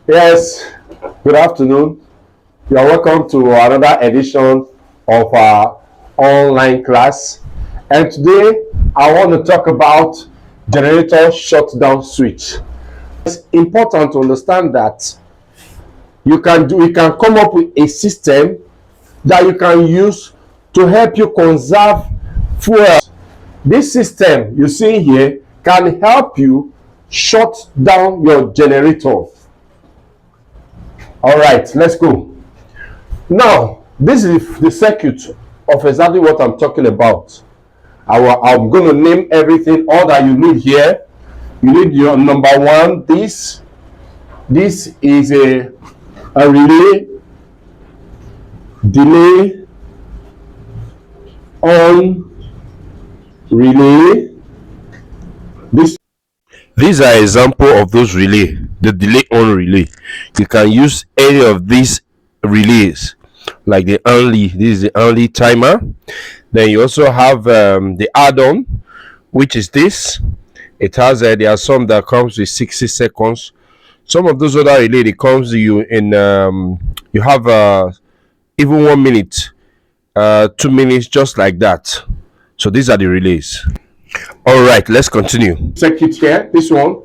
Yes, good afternoon. You are welcome to another edition of our online class. And today I want to talk about generator shutdown switch. It's important to understand that you can come up with a system that you can use to help you conserve fuel. This system you see here can help you shut down your generator. All right, let's go. Now, this is the circuit of exactly what I'm talking about. I'm going to name everything, all that you need here. You need your number one, this is a relay, delay, on, relay. These are example of those relay, the delay on relay. You can use any of these relays, like the only, this is the only timer. Then you also have the add-on, which is this. It has there are some that comes with 60 seconds. Some of those other relay, it comes to you in you have even 1 minute, 2 minutes, just like that. So these are the relays. All right, let's continue. Circuit here, this one.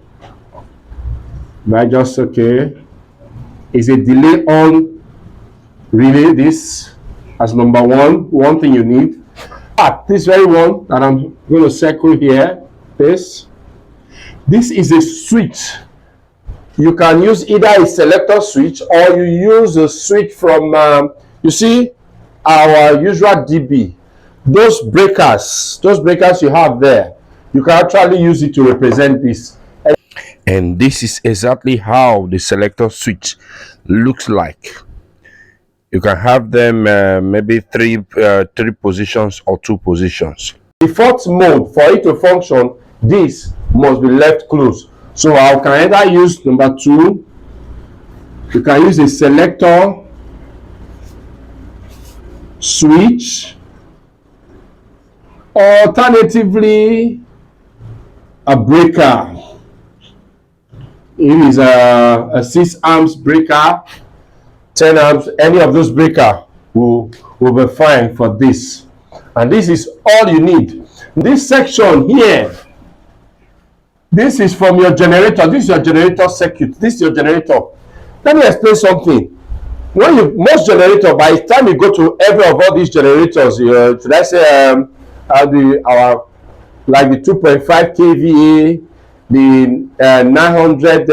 I just okay. Is a delay on relay. This as number one thing you need. This very one that I'm going to circle here. This is a switch. You can use either a selector switch or you use a switch from you see our usual DB. Those breakers you have there, you can actually use it to represent this. And this is exactly how the selector switch looks like. You can have them maybe three positions or 2 positions. Default mode, for it to function, this must be left closed. So I can either use number 2. You can use a selector switch, alternatively a breaker. It is a 6 amps breaker, 10 amps, any of those breaker will be fine for this. And this is all you need. This section here, this is from your generator. This is your generator circuit. This is your generator. Let me explain something. When most generator, by the time you go to every of all these generators, should I say like the 2.5 kVA, the 900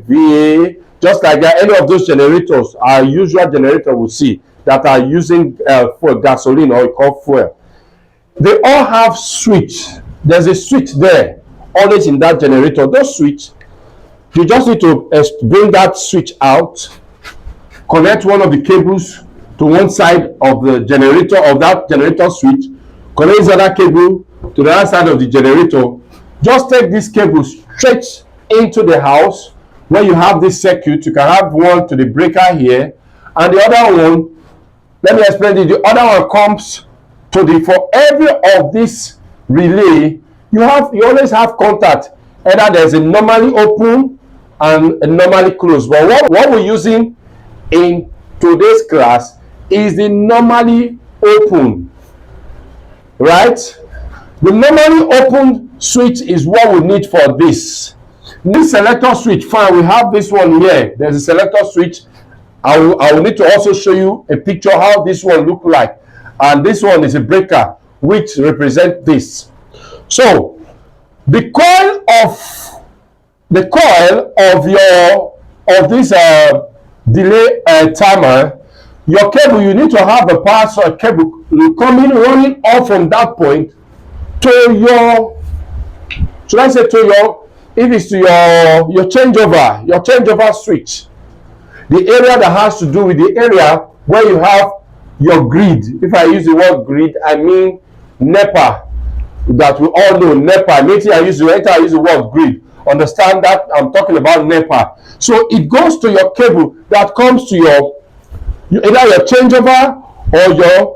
VA, just like that. Any of those generators, our usual generator will see that are using for gasoline or called fuel. They all have switch. There's a switch there, always in that generator. Those switch, you just need to bring that switch out, connect one of the cables to one side of the generator, of that generator switch, connect the other cable to the other side of the generator. Just take this cable straight into the house where you have this circuit. You can have one to the breaker here, and the other one, let me explain it. The other one comes to the, for every of this relay, you always have contact. Either there's a normally open and a normally closed. But what we're using in today's class is the normally open, right? The normally open switch is what we need for this. This selector switch, fine, we have this one here. There's a selector switch. I will need to also show you a picture how this one look like. And this one is a breaker which represent this. So the coil of this delay timer, your cable, you need to have a power source cable coming running off from that point to your, should I say to your, if it's to your changeover switch, the area that has to do with the area where you have your grid. If I use the word grid, I mean NEPA, that we all know. NEPA, later I use the word grid. Understand that I'm talking about NEPA. So it goes to your cable that comes to either your changeover or your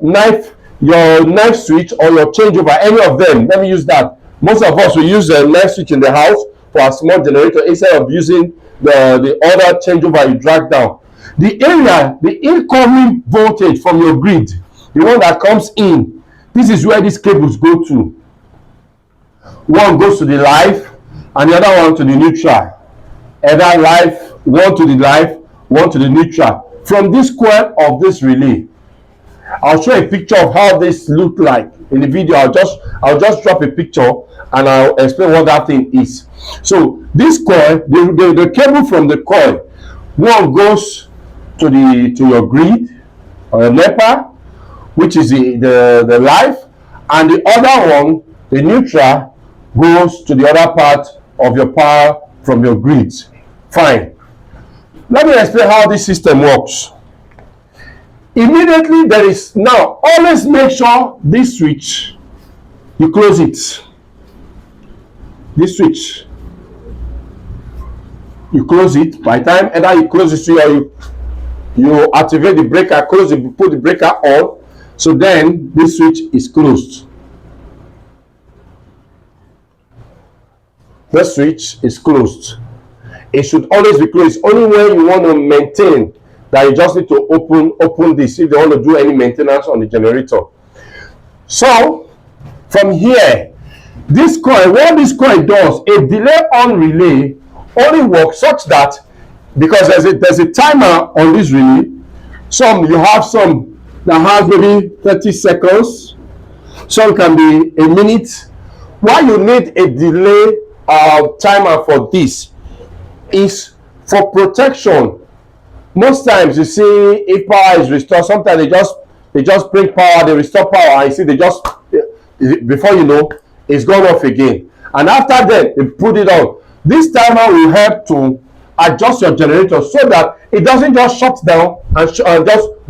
knife switch or your changeover, any of them. Let me use that. Most of us will use a knife switch in the house for a small generator instead of using the other changeover you drag down. The area, the incoming voltage from your grid, the one that comes in, this is where these cables go to. One goes to the live and the other one to the neutral. Either live, one to the live, one to the neutral. From this coil of this relay, I'll show a picture of how this look like in the video. I'll just drop a picture and I'll explain what that thing is. So this coil, the cable from the coil, one goes to your grid or your NEPA, which is the live, and the other one, the neutral, goes to the other part of your power from your grids. Fine. Let me explain how this system works. Immediately there is, now always make sure this switch, you close it. This switch, you close it. By the time either you close the switch or you activate the breaker, close it, put the breaker on, so then this switch is closed. The switch is closed. It should always be closed. Only when you want to maintain that you just need to open this if they want to do any maintenance on the generator. So from here, this coil, what this coil does, a delay on relay only works such that, because there's a timer on this relay. You have some that has maybe 30 seconds, some can be a minute. Why you need a delay timer for this is for protection. Most times you see if power is restored, sometimes they just bring power, they restore power, and you see they just, before you know, it's gone off again. And after that, they put it on. This timer will help to adjust your generator so that it doesn't just shut down and just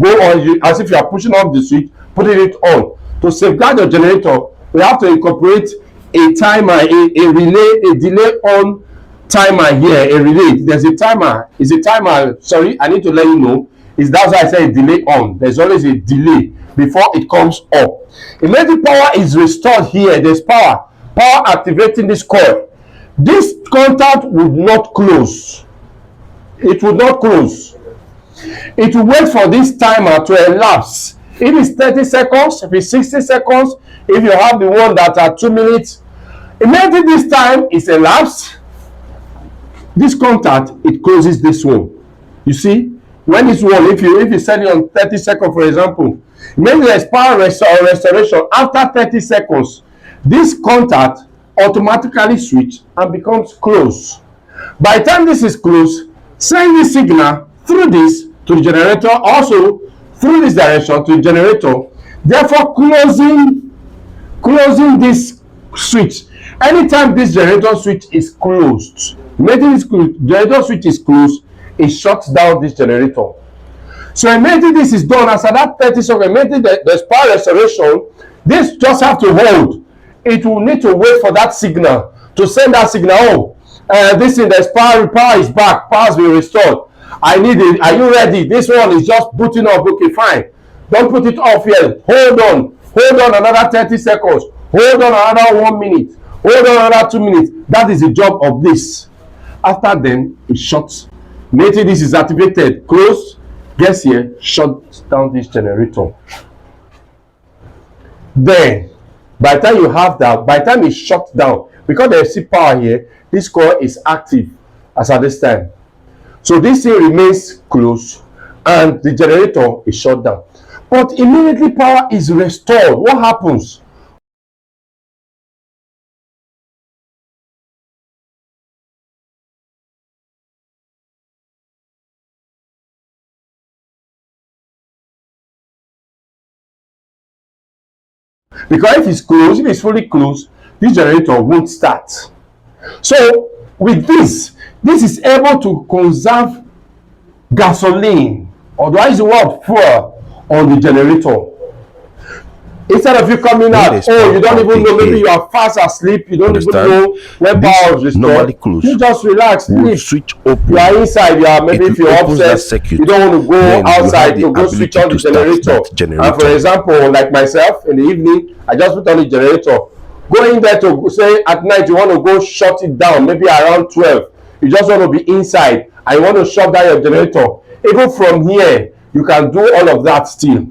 go on as if you are pushing off the switch, putting it on. To safeguard your generator, we have to incorporate a timer, a relay, a delay on timer here, a relay. There's a timer. It's a timer. Sorry, I need to let you know. That's why I say delay on. There's always a delay before it comes up. Immediately power is restored here. There's power activating this coil. This contact would not close. It would not close. It will wait for this timer to elapse. If it's 30 seconds, if it's 60 seconds, if you have the one that are 2 minutes, immediately this time is elapsed, this contact, it closes this one. You see, when this one, if you set it on 30 seconds, for example, maybe there's power restoration after 30 seconds, this contact automatically switch and becomes closed. By the time this is closed, send this signal through this to the generator, also through this direction to the generator, therefore closing this switch. Anytime this generator switch is closed, immediately this generator switch is closed, it shuts down this generator. So immediately this is done, as at that 30 seconds, immediately there's power restoration, this just have to hold. It will need to wait for that signal to send that signal. This thing, there's power is back, power has been restored. I need it. Are you ready? This one is just booting up. Okay, fine. Don't put it off yet. Hold on another 30 seconds. Hold on another 1 minute. Hold on another 2 minutes. That is the job of this. After then, it shuts. Maybe this is activated, close. Guess here, shut down this generator. Then, by the time you have that, by the time it's shut down, because there's still power here, this coil is active as at this time. So this thing remains closed and the generator is shut down. But immediately power is restored. What happens? Because if it's closed, if it's fully closed, this generator won't start. So with this is able to conserve gasoline, or do I use the word fuel, on the generator. Instead of you coming out, you don't even know, maybe you are fast asleep, you don't even know when power is restored. You just relax, switch open. You are inside, maybe if you're upset, you don't want to go outside to go switch on the generator. And for example, like myself, in the evening, I just put on the generator. Go in there to say at night you want to go shut it down, maybe around 12. you just want to be inside and you want to shut down your generator, even from here you can do all of that still.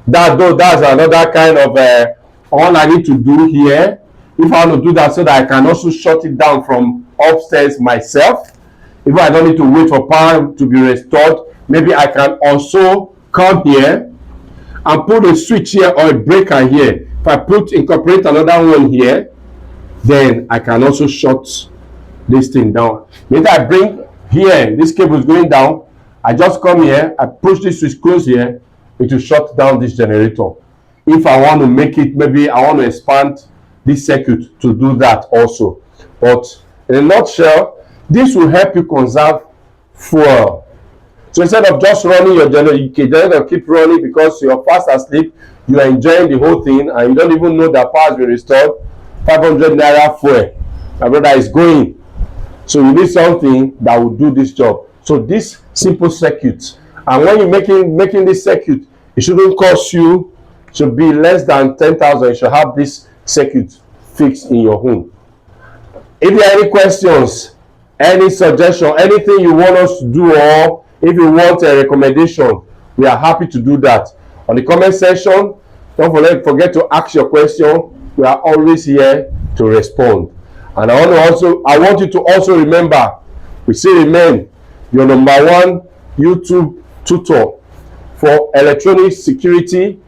That's another kind of all I need to do here. If I want to do that, so that I can also shut it down from upstairs myself, if I don't need to wait for power to be restored, maybe I can also come here and put a switch here or a breaker here. If I incorporate another one here, then I can also shut this thing down. Maybe I bring here, this cable is going down, I just come here, I push this switch close here, it will shut down this generator. If I want to make it, maybe I want to expand this circuit to do that also. But in a nutshell, this will help you conserve fuel. So instead of just running your generator, keep running because you're fast asleep, you are enjoying the whole thing and you don't even know that power has been restored. 500 naira fuel, my brother, is going. So you need something that will do this job. So this simple circuit, and when you're making this circuit, it shouldn't cost you, should be less than 10,000. You should have this circuit fixed in your home. If you have any questions, any suggestion, anything you want us to do, or if you want a recommendation, we are happy to do that. On the comment section, don't forget to ask your question. We are always here to respond. And I want you to also remember, we still remain your #1 YouTube tutor for electronic security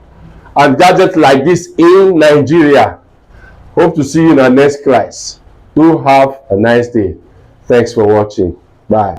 and gadgets like this in Nigeria. Hope to see you in our next class. Do have a nice day. Thanks for watching. Bye.